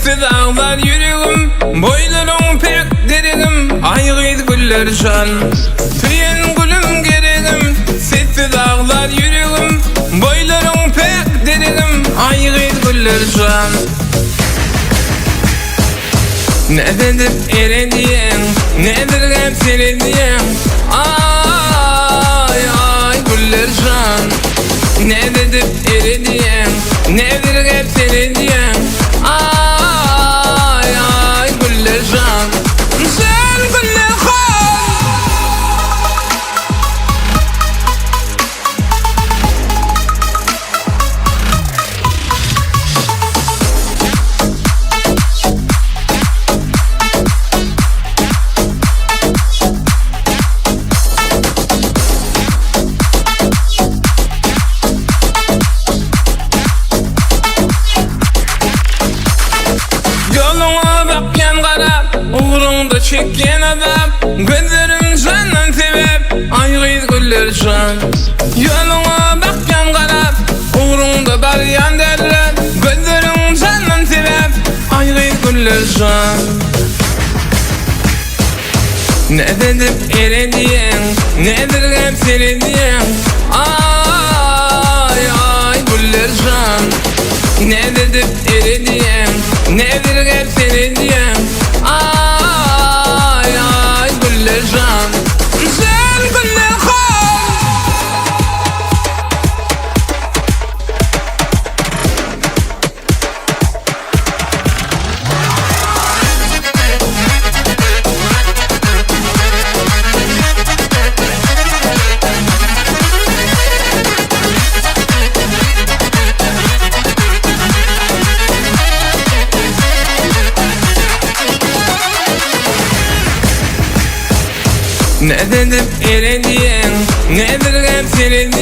Sessiz ağlar yüreğim, boylarım pek deregim. Ayrıydı güller can, tüyen gülüm geregim. Sessiz ağlar yüreğim, boylarım pek deregim. Ayrıydı güller can. Nedir erediyen, nedir hep serediyen. Ay ay güller can. Nedir erediyen, nedir hep serediyen. Ay ay güller can. Sen güller kan. Yoluna bakyan qarab, uğrunda çekken adam. Gözlerim candan sebep, ayrıydı güller can. Yoluna bakyan qarab, uğrunda baryan derler. Gözlerim candan sebep, ayrıydı güller can. Nedir erediyen, nedir hep serediyen. Ay ay güller can. Nedir erediyen, nedir hep serediyen. Ay ay güller can. Sen güller kan. Nedir erediyen, nedir hep serediyen.